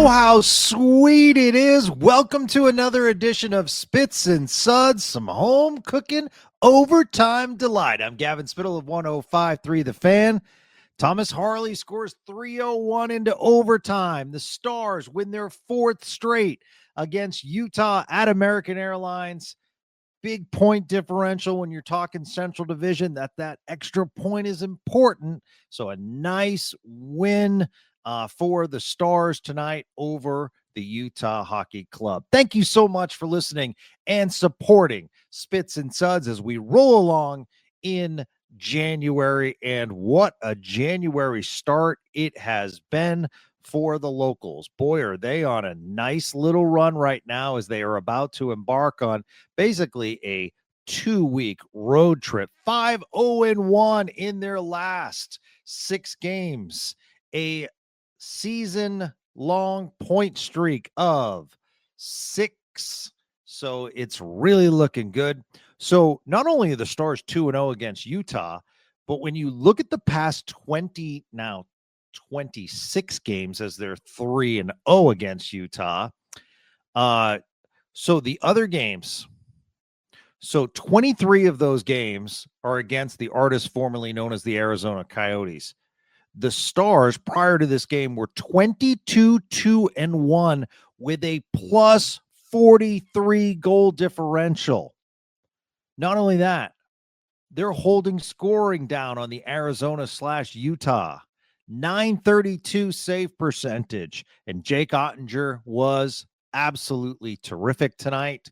Oh, how sweet it is. Welcome to another edition of Spits and Suds, some home cooking overtime delight. I'm Gavin Spittle of 105.3 The Fan. Thomas Harley scores 301 into overtime. The Stars win their fourth straight against Utah at American Airlines. Big point differential when you're talking Central Division. That extra point is important. So a nice win for the Stars tonight over the Utah Hockey Club. Thank you so much for listening and supporting Spits and Suds as we roll along in January. And what a January start it has been for the locals. Boy, are they on a nice little run right now as they are about to embark on basically a 2-week road trip. 5-0-1 in their last 6 games. A season-long point streak of 6. So it's really looking good. So not only are the Stars 2-0 against Utah, but when you look at the past 26 games, as they're 3-0 against Utah. So the other games, so 23 of those games are against the artists formerly known as the Arizona Coyotes. The Stars prior to this game were 22-2-1 with a plus 43 goal differential. Not only that, they're holding scoring down on the Arizona/Utah. 932 save percentage. And Jake Ottinger was absolutely terrific tonight,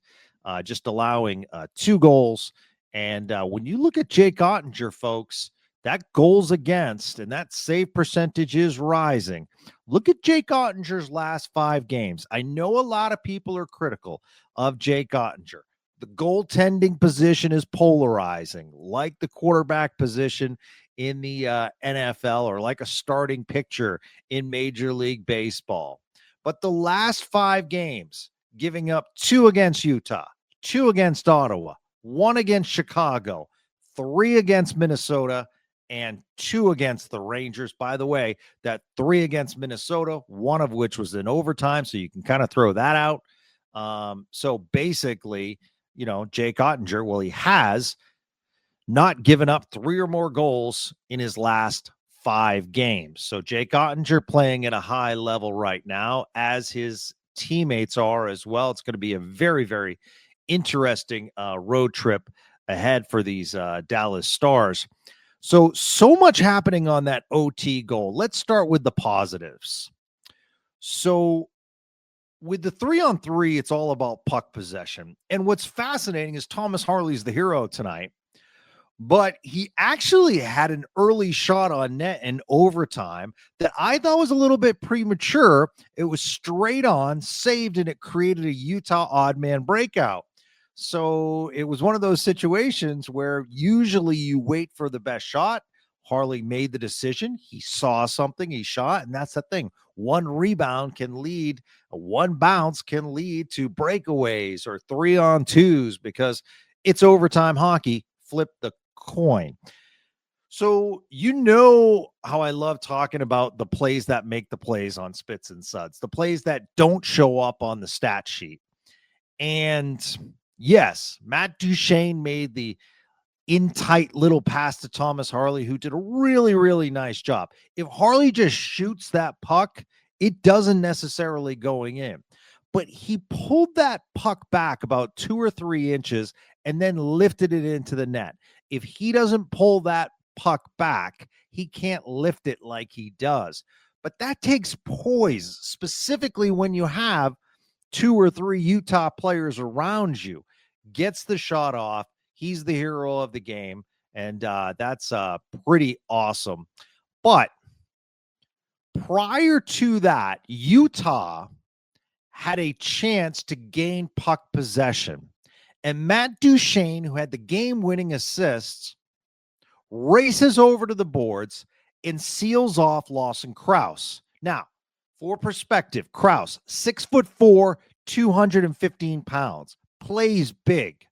just allowing 2 goals. And when you look at Jake Ottinger, folks, that goals against and that save percentage is rising. Look at Jake Ottinger's last 5 games. I know a lot of people are critical of Jake Ottinger. The goaltending position is polarizing, like the quarterback position in the NFL or like a starting pitcher in Major League Baseball. But the last 5 games, giving up 2 against Utah, 2 against Ottawa, 1 against Chicago, 3 against Minnesota, and 2 against the Rangers. By the way, that 3 against Minnesota, 1 of which was in overtime, so you can kind of throw that out. So basically, Jake Ottinger, well, he has not given up 3 or more goals in his last 5 games. So Jake Ottinger playing at a high level right now, as his teammates are as well. It's going to be a very, very interesting road trip ahead for these Dallas Stars. So much happening on that OT goal. Let's start with the positives. So with the 3-on-3, it's all about puck possession. And what's fascinating is Thomas Harley's the hero tonight, but he actually had an early shot on net in overtime that I thought was a little bit premature. It was straight on, saved, and it created a Utah odd man breakout. So it was one of those situations where usually you wait for the best shot. Harley made the decision. He saw something, he shot, and that's the thing. One rebound can lead, one bounce can lead to breakaways or 3-on-2s because it's overtime hockey. Flip the coin. So how I love talking about the plays that make the plays on Spits and Suds, the plays that don't show up on the stat sheet. And yes, Matt Duchene made the in-tight little pass to Thomas Harley, who did a really, really nice job. If Harley just shoots that puck, it doesn't necessarily going in. But he pulled that puck back about 2 or 3 inches and then lifted it into the net. If he doesn't pull that puck back, he can't lift it like he does. But that takes poise, specifically when you have 2 or 3 Utah players around you. Gets the shot off. He's the hero of the game, and that's pretty awesome. But prior to that, Utah had a chance to gain puck possession. And Matt Duchene, who had the game-winning assists, races over to the boards and seals off Lawson Krause. Now, for perspective, Krause, 6'4", 215 pounds, plays big.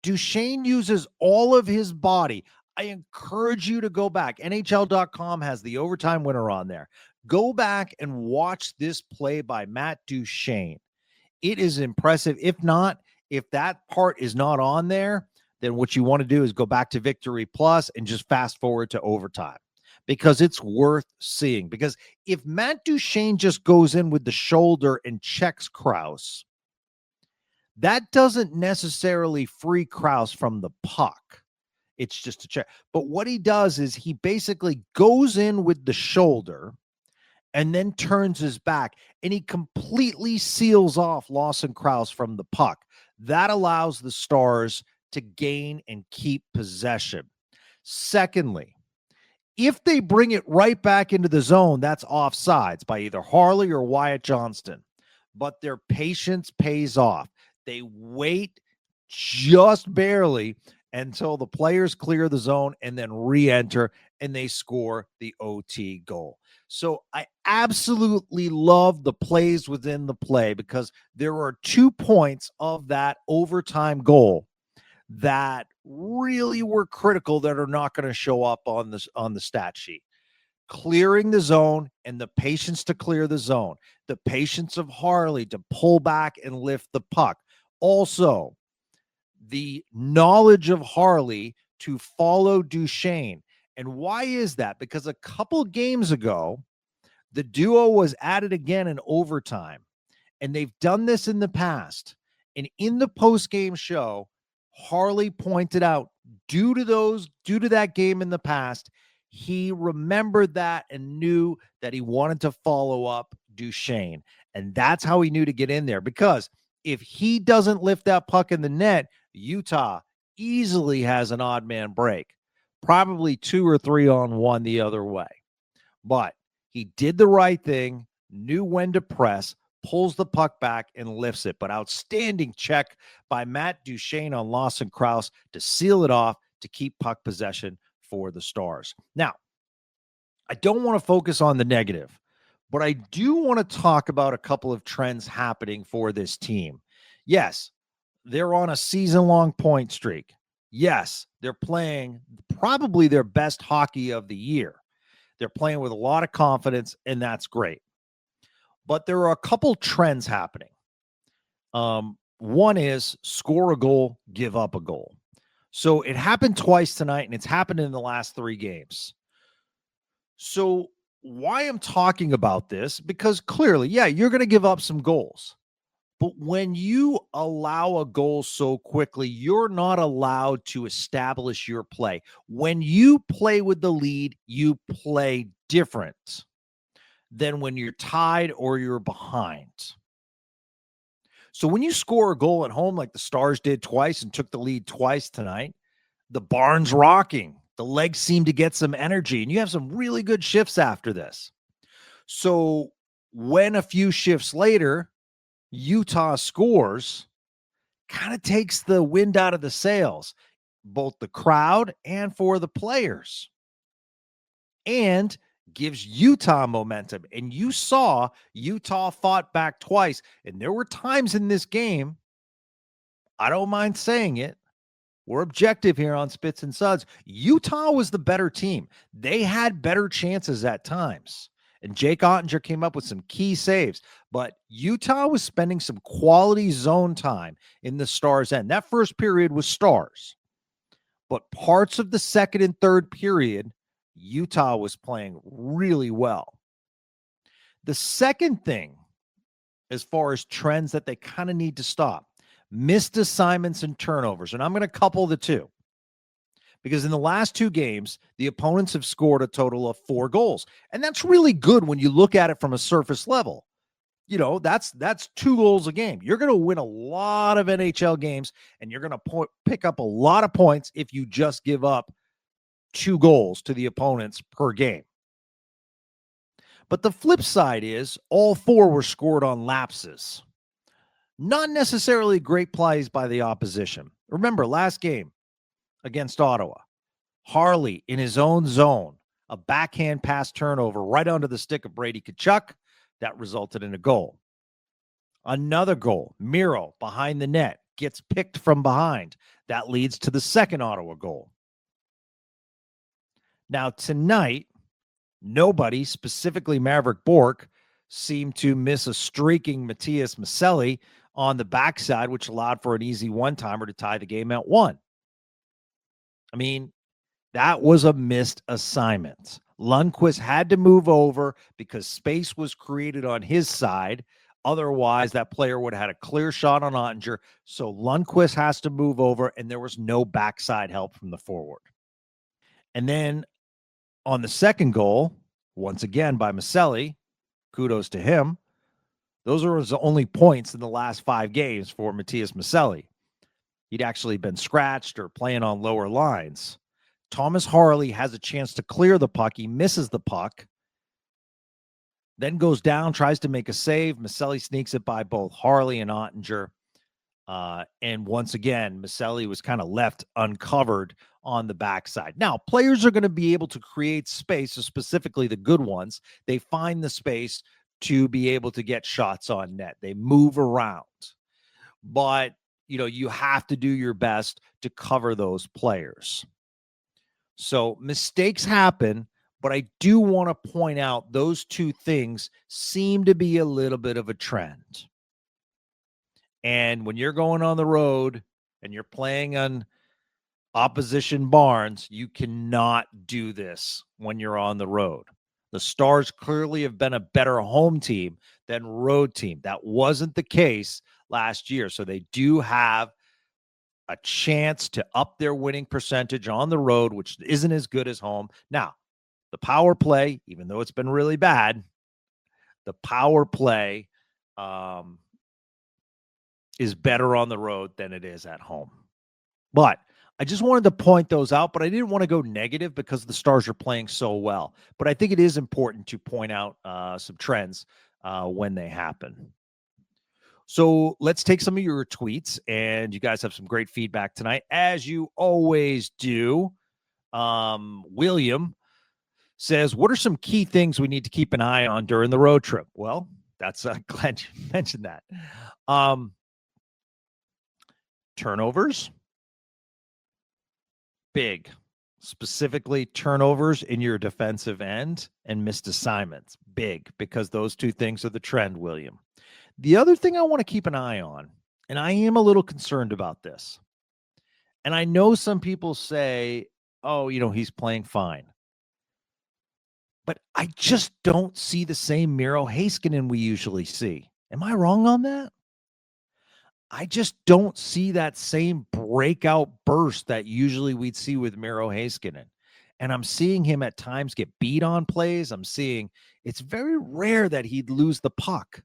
Duchene uses all of his body. I encourage you to go back. NHL.com has the overtime winner on there. Go back and watch this play by Matt Duchene. It is impressive. If not, if that part is not on there, then what you want to do is go back to Victory Plus and just fast forward to overtime, because it's worth seeing. Because if Matt Duchene just goes in with the shoulder and checks Krause, that doesn't necessarily free Krause from the puck. It's just a check. But what he does is he basically goes in with the shoulder and then turns his back, and he completely seals off Lawson Krause from the puck. That allows the Stars to gain and keep possession. Secondly, if they bring it right back into the zone, that's offsides by either Harley or Wyatt Johnston. But their patience pays off. They wait just barely until the players clear the zone and then re-enter, and they score the OT goal. So I absolutely love the plays within the play, because there are 2 points of that overtime goal that really were critical that are not going to show up on the stat sheet. Clearing the zone and the patience to clear the zone, the patience of Harley to pull back and lift the puck. Also, the knowledge of Harley to follow Duchene. And why is that? Because a couple games ago, the duo was at it again in overtime, and they've done this in the past. And in the post-game show, Harley pointed out, due to that game in the past, he remembered that and knew that he wanted to follow up Duchene. And that's how he knew to get in there, because if he doesn't lift that puck in the net, Utah easily has an odd man break, probably 2 or 3 on 1 the other way. But he did the right thing, knew when to press, pulls the puck back and lifts it. But outstanding check by Matt Duchene on Lawson Krause to seal it off to keep puck possession for the Stars. Now, I don't want to focus on the negative, but I do want to talk about a couple of trends happening for this team. Yes, they're on a season-long point streak. Yes, they're playing probably their best hockey of the year. They're playing with a lot of confidence, and that's great. But there are a couple trends happening. One is score a goal, give up a goal. So it happened twice tonight, and it's happened in the last 3 games. So why I'm talking about this, because clearly, yeah, you're going to give up some goals. But when you allow a goal so quickly, you're not allowed to establish your play. When you play with the lead, you play different than when you're tied or you're behind. So when you score a goal at home like the Stars did twice and took the lead twice tonight, the barn's rocking. The legs seem to get some energy, and you have some really good shifts after this. So when a few shifts later, Utah scores, kind of takes the wind out of the sails, both the crowd and for the players, and gives Utah momentum. And you saw Utah fought back twice. And there were times in this game, I don't mind saying it, we're objective here on Spits and Suds, Utah was the better team. They had better chances at times. And Jake Ottinger came up with some key saves. But Utah was spending some quality zone time in the Stars' end. That first period was Stars. But parts of the second and third period, Utah was playing really well. The second thing, as far as trends that they kind of need to stop, missed assignments and turnovers. And I'm going to couple the two, because in the last 2 games, the opponents have scored a total of 4 goals. And that's really good when you look at it from a surface level. You know, that's 2 goals a game. You're going to win a lot of NHL games, and you're going to pick up a lot of points if you just give up 2 goals to the opponents per game. But the flip side is all 4 were scored on lapses. Not necessarily great plays by the opposition. Remember, last game against Ottawa, Harley in his own zone, a backhand pass turnover right onto the stick of Brady Tkachuk. That resulted in a goal. Another goal, Miro behind the net, gets picked from behind. That leads to the second Ottawa goal. Now, tonight, nobody, specifically Maverick Bork, seemed to miss a streaking Matthias Maselli on the backside, which allowed for an easy one-timer to tie the game at 1. I mean, that was a missed assignment. Lundqvist had to move over because space was created on his side. Otherwise, that player would have had a clear shot on Ottinger. So Lundqvist has to move over, and there was no backside help from the forward. And then on the second goal, once again by Maselli, kudos to him. Those are his only points in the last 5 games for Matthias Maselli. He'd actually been scratched or playing on lower lines. Thomas Harley has a chance to clear the puck. He misses the puck. Then goes down, tries to make a save. Maselli sneaks it by both Harley and Ottinger. And once again, Maselli was kind of left uncovered on the backside. Now, players are going to be able to create space, so specifically the good ones. They find the space to be able to get shots on net. They move around. But, you have to do your best to cover those players. So mistakes happen, but I do want to point out those two things seem to be a little bit of a trend. And when you're going on the road and you're playing on opposition barns, you cannot do this when you're on the road. The Stars clearly have been a better home team than road team. That wasn't the case last year. So they do have a chance to up their winning percentage on the road, which isn't as good as home. Now, the power play, even though it's been really bad, the power play is better on the road than it is at home. But I just wanted to point those out, but I didn't want to go negative because the Stars are playing so well. But I think it is important to point out some trends when they happen. So let's take some of your tweets, and you guys have some great feedback tonight, as you always do. William says, what are some key things we need to keep an eye on during the road trip? Well, that's glad you mentioned that. Turnovers. Big. Specifically, turnovers in your defensive end and missed assignments. Big, because those two things are the trend, William. The other thing I want to keep an eye on, and I am a little concerned about this, and I know some people say, oh, he's playing fine. But I just don't see the same Miro Heiskanen we usually see. Am I wrong on that? I just don't see that same breakout burst that usually we'd see with Miro Heiskanen. And I'm seeing him at times get beat on plays. I'm seeing it's very rare that he'd lose the puck.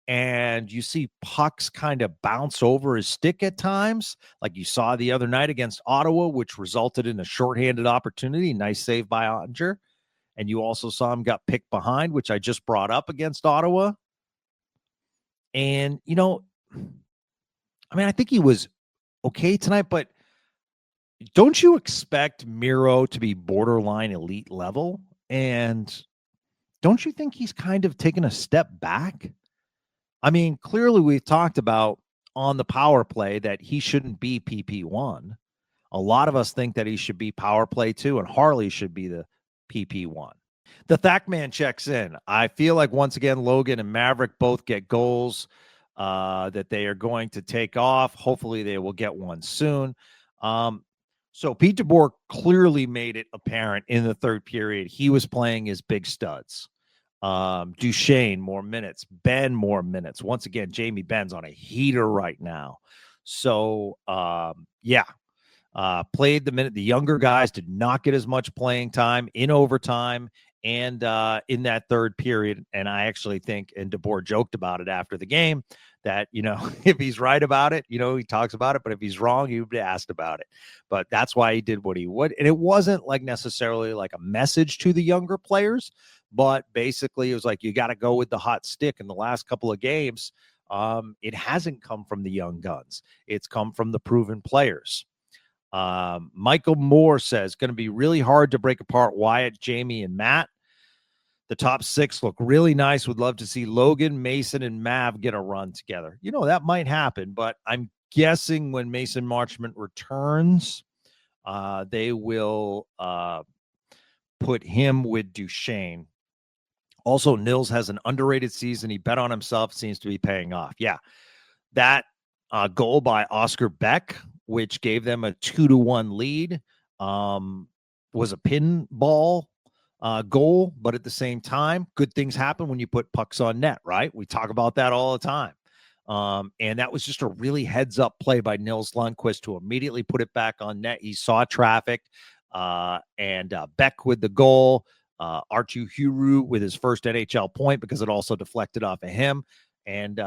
And you see pucks kind of bounce over his stick at times, like you saw the other night against Ottawa, which resulted in a shorthanded opportunity. Nice save by Ottinger. And you also saw him got picked behind, which I just brought up against Ottawa. And, I think he was okay tonight, but don't you expect Miro to be borderline elite level? And don't you think he's kind of taken a step back? Clearly we've talked about on the power play that he shouldn't be PP1. A lot of us think that he should be power play 2, and Harley should be the PP1. The Thackman checks in. I feel like once again, Logan and Maverick both get goals that they are going to take off. Hopefully they will get one soon. So Pete DeBoer clearly made it apparent in the third period. He was playing his big studs. Duchesne, more minutes. Ben, more minutes. Once again, Jamie Ben's on a heater right now. So, played the minute. The younger guys did not get as much playing time in overtime and in that third period. And I actually think, and DeBoer joked about it after the game, that, if he's right about it, he talks about it, but if he's wrong, he would be asked about it. But that's why he did what he would. And it wasn't like necessarily like a message to the younger players, but basically it was like, you got to go with the hot stick. In the last couple of games, it hasn't come from the young guns. It's come from the proven players. Michael Moore says, going to be really hard to break apart Wyatt, Jamie, and Matt. The top 6 look really nice. Would love to see Logan, Mason, and Mav get a run together. That might happen, but I'm guessing when Mason Marchment returns, they will put him with Duchesne. Also, Nils has an underrated season. He bet on himself, seems to be paying off. Yeah, that goal by Oscar Beck, which gave them a 2-1 lead, was a pinball goal, but at the same time, good things happen when you put pucks on net, right? We talk about that all the time. And that was just a really heads-up play by Nils Lundqvist to immediately put it back on net. He saw traffic, and Beck with the goal, Artu Huru with his first NHL point because it also deflected off of him. And,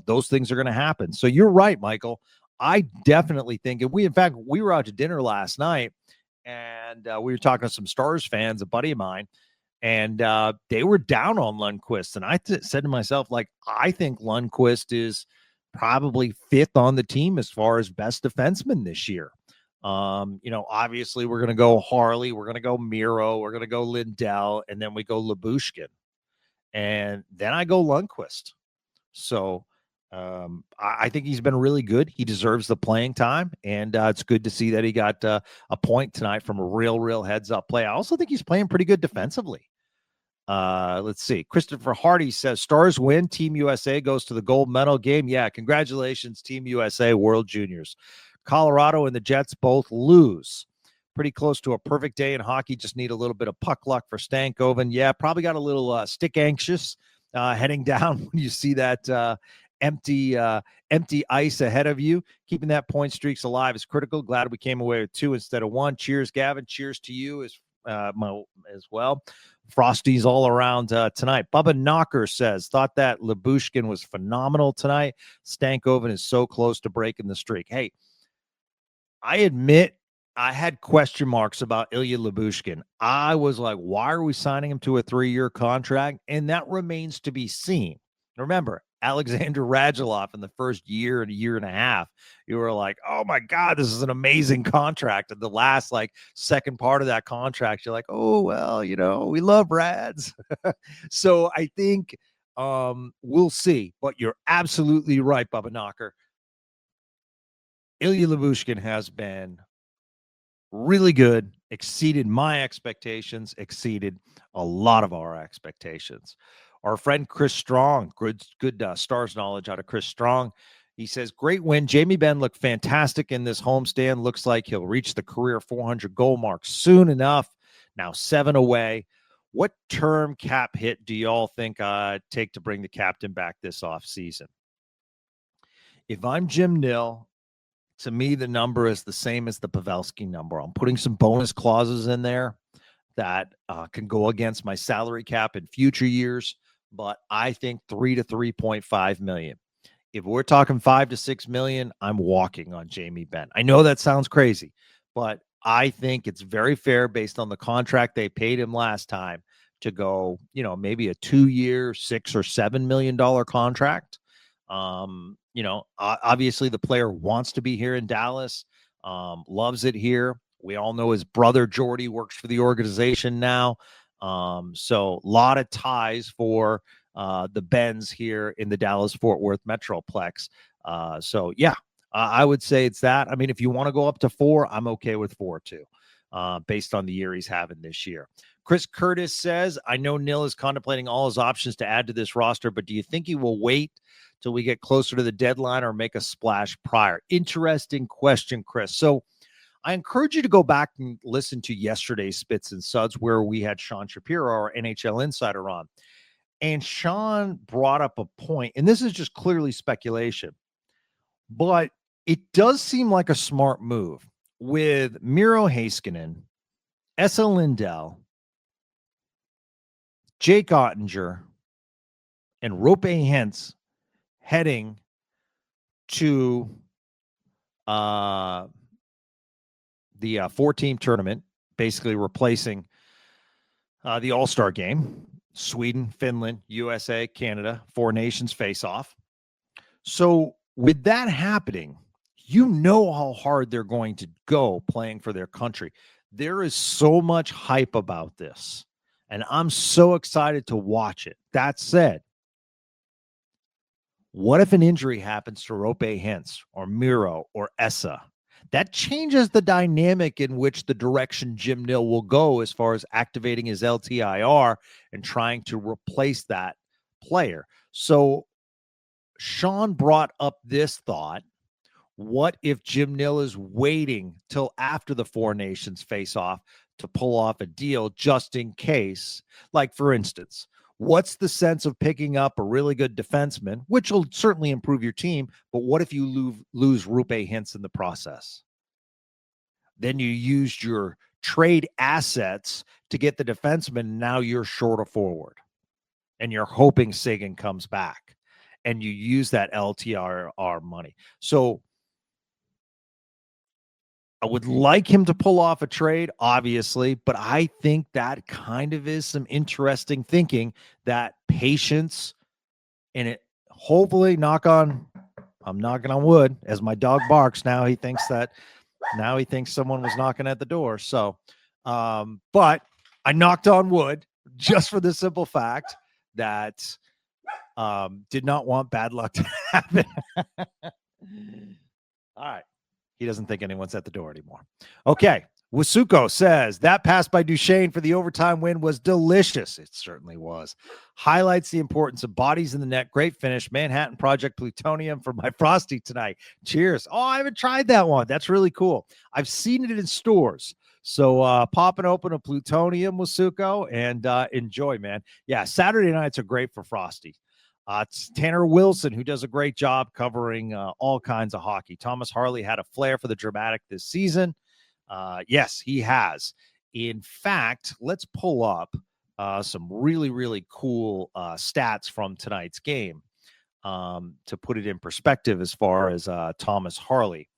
those things are going to happen. So you're right, Michael. I definitely think, and in fact, we were out to dinner last night, and we were talking to some Stars fans, a buddy of mine, and they were down on Lundqvist. And I said to myself, like, I think Lundqvist is probably fifth on the team as far as best defenseman this year. Obviously we're going to go Harley, we're going to go Miro, we're going to go Lindell, and then we go Lyubushkin. And then I go Lundqvist. So I think he's been really good. He deserves the playing time, and it's good to see that he got a point tonight from a real heads-up play. I also think he's playing pretty good defensively. Let's see. Christopher Hardy says, Stars win. Team USA goes to the gold medal game. Yeah, congratulations, Team USA, World Juniors. Colorado and the Jets both lose. Pretty close to a perfect day in hockey. Just need a little bit of puck luck for Stankoven. Yeah, probably got a little stick anxious heading down when you see that empty ice ahead of you. Keeping that point streaks alive is critical. Glad we came away with 2 instead of 1. Cheers, Gavin. Cheers to you as well. Frosties all around tonight. Bubba Knocker says, thought that Lyubushkin was phenomenal tonight. Stankoven is so close to breaking the streak. Hey, I admit I had question marks about Ilya Lyubushkin. I was like, why are we signing him to a 3-year contract? And that remains to be seen. Remember, Alexander Radulov in the first year and a year and a half, you were like, oh my God, this is an amazing contract. And the last second part of that contract, you're like, oh, well, we love Rads. So I think we'll see. But you're absolutely right, Bubba Knocker. Ilya Lyubushkin has been really good, exceeded my expectations, exceeded a lot of our expectations. Our friend Chris Strong, good Stars knowledge out of Chris Strong. He says, great win. Jamie Benn looked fantastic in this homestand. Looks like he'll reach the career 400 goal mark soon enough. Now 7 away. What term cap hit do y'all think take to bring the captain back this offseason? If I'm Jim Nill, to me, the number is the same as the Pavelski number. I'm putting some bonus clauses in there that can go against my salary cap in future years, but I think 3 to 3.5 million. If we're talking 5 to 6 million, I'm walking on Jamie Benn. I know that sounds crazy, but I think it's very fair based on the contract they paid him last time to go, maybe a 2-year, $6 or $7 million contract. Obviously the player wants to be here in Dallas, loves it here. We all know his brother Jordy works for the organization now. So a lot of ties for the Benz here in the Dallas-Fort Worth Metroplex. I would say it's that. I mean, if you want to go up to 4, I'm okay with 4 too, based on the year he's having this year. Chris Curtis says, I know Nill is contemplating all his options to add to this roster, but do you think he will wait till we get closer to the deadline or make a splash prior? Interesting question, Chris. So I encourage you to go back and listen to yesterday's Spits and Suds, where we had Sean Shapiro, our NHL insider, on. And Sean brought up a point, and this is just clearly speculation, but it does seem like a smart move with Miro Heiskanen, Esa Lindell, Jake Ottinger, and Roope Hintz heading to the 4-team tournament, basically replacing the All-Star game. Sweden, Finland, USA, Canada, 4 nations face off. So with that happening, how hard they're going to go playing for their country. There is so much hype about this, and I'm so excited to watch it. That said, what if an injury happens to Roope Hintz or Miro or Essa? That changes the dynamic in which the direction Jim Nill will go as far as activating his LTIR and trying to replace that player. So Sean brought up this thought. What if Jim Nill is waiting till after the Four Nations face off to pull off a deal just in case? Like, for instance, what's the sense of picking up a really good defenseman, which will certainly improve your team, but what if you lose Rupe Hintz in the process? Then you used your trade assets to get the defenseman, and now you're short a forward, and you're hoping Sagan comes back, and you use that LTRR money. So I would like him to pull off a trade, obviously, but I think that kind of is some interesting thinking, that patience, and it hopefully I'm knocking on wood as my dog barks. Now he thinks someone was knocking at the door. So, but I knocked on wood just for the simple fact that did not want bad luck to happen. All right. He doesn't think anyone's at the door anymore. Okay. Wasuko says that pass by Duchesne for the overtime win was delicious. It certainly was. Highlights the importance of bodies in the net. Great finish. Manhattan Project Plutonium for my Frosty tonight. Cheers. Oh, I haven't tried that one. That's really cool. I've seen it in stores. So pop and open a Plutonium, Wasuko, and enjoy, man. Yeah, Saturday nights are great for Frosty. It's Tanner Wilson, who does a great job covering all kinds of hockey. Thomas Harley had a flair for the dramatic this season. Yes, he has. In fact, let's pull up some really, really cool stats from tonight's game to put it in perspective as far as Thomas Harley.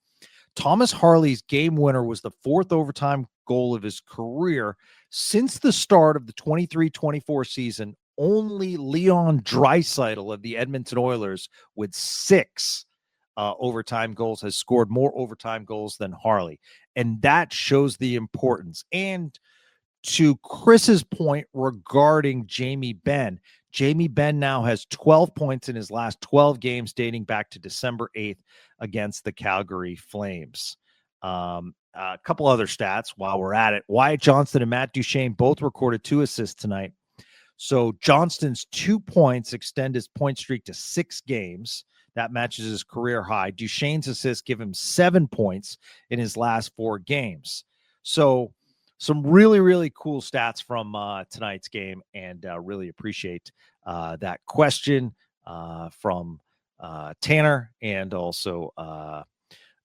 Thomas Harley's game winner was the fourth overtime goal of his career. Since the start of the 23-24 season, only Leon Draisaitl of the Edmonton Oilers with 6 overtime goals has scored more overtime goals than Harley. And that shows the importance. And to Chris's point regarding Jamie Benn now has 12 points in his last 12 games dating back to December 8th against the Calgary Flames. A couple other stats while we're at it. Wyatt Johnston and Matt Duchesne both recorded 2 assists tonight. So Johnston's 2 points extend his point streak to 6 games. That matches his career high. Duchesne's assists give him 7 points in his last 4 games. So some really, really cool stats from tonight's game, and really appreciate that question from Tanner, and also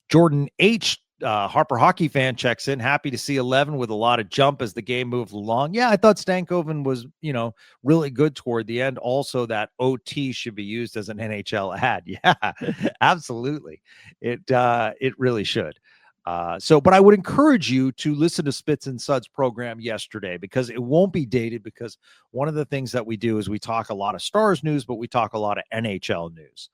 Jordan H. Harper Hockey fan checks in. Happy to see 11 with a lot of jump as the game moved along. Yeah, I thought Stankoven was, really good toward the end. Also, that OT should be used as an NHL ad. Yeah, absolutely. It really should. But I would encourage you to listen to Spits and Suds program yesterday, because it won't be dated, because one of the things that we do is we talk a lot of Stars news, but we talk a lot of NHL news.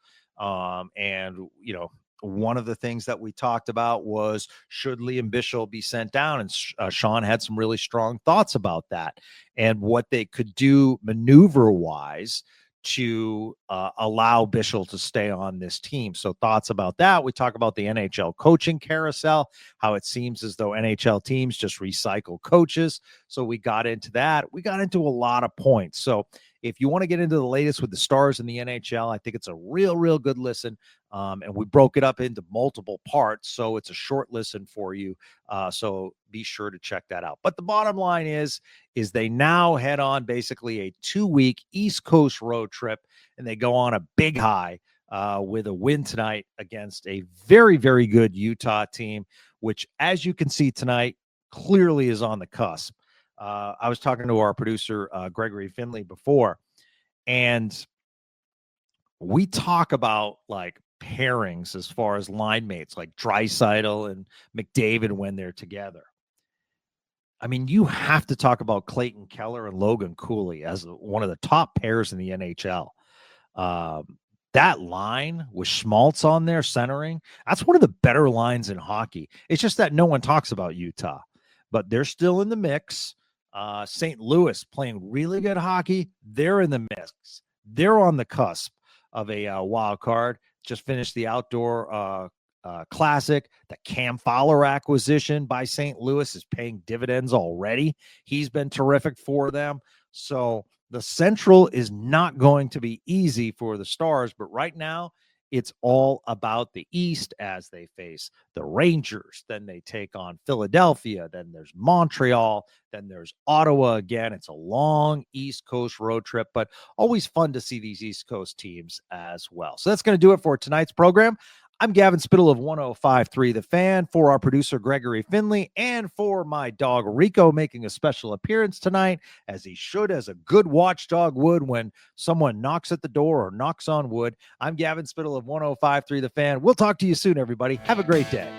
One of the things that we talked about was, should Liam Bichsel be sent down? And Sean had some really strong thoughts about that and what they could do maneuver-wise to allow Bichsel to stay on this team. So thoughts about that. We talk about the NHL coaching carousel, how it seems as though NHL teams just recycle coaches. So we got into that. We got into a lot of points. So if you want to get into the latest with the Stars in the NHL, I think it's a real, real good listen. And we broke it up into multiple parts, so it's a short listen for you. So be sure to check that out. But the bottom line is they now head on basically a 2-week East Coast road trip, and they go on a big high with a win tonight against a very, very good Utah team, which, as you can see tonight, clearly is on the cusp. I was talking to our producer, Gregory Finley, before, and we talk about like pairings as far as line mates, like Draisaitl and McDavid when they're together. I mean, you have to talk about Clayton Keller and Logan Cooley as one of the top pairs in the NHL. That line with Schmaltz on there centering, that's one of the better lines in hockey. It's just that no one talks about Utah, but they're still in the mix. St. Louis playing really good hockey. They're in the mix. They're on the cusp of a wild card. Just finished the outdoor Classic. The Cam Fowler acquisition by St. Louis is paying dividends already. He's been terrific for them. So the Central is not going to be easy for the Stars, but right now it's all about the East as they face the Rangers. Then they take on Philadelphia. Then there's Montreal. Then there's Ottawa again. It's a long East Coast road trip, but always fun to see these East Coast teams as well. So that's going to do it for tonight's program. I'm Gavin Spittle of 105.3 The Fan, for our producer Gregory Finley, and for my dog Rico, making a special appearance tonight, as he should, as a good watchdog would when someone knocks at the door or knocks on wood. I'm Gavin Spittle of 105.3 The Fan. We'll talk to you soon, everybody. Have a great day.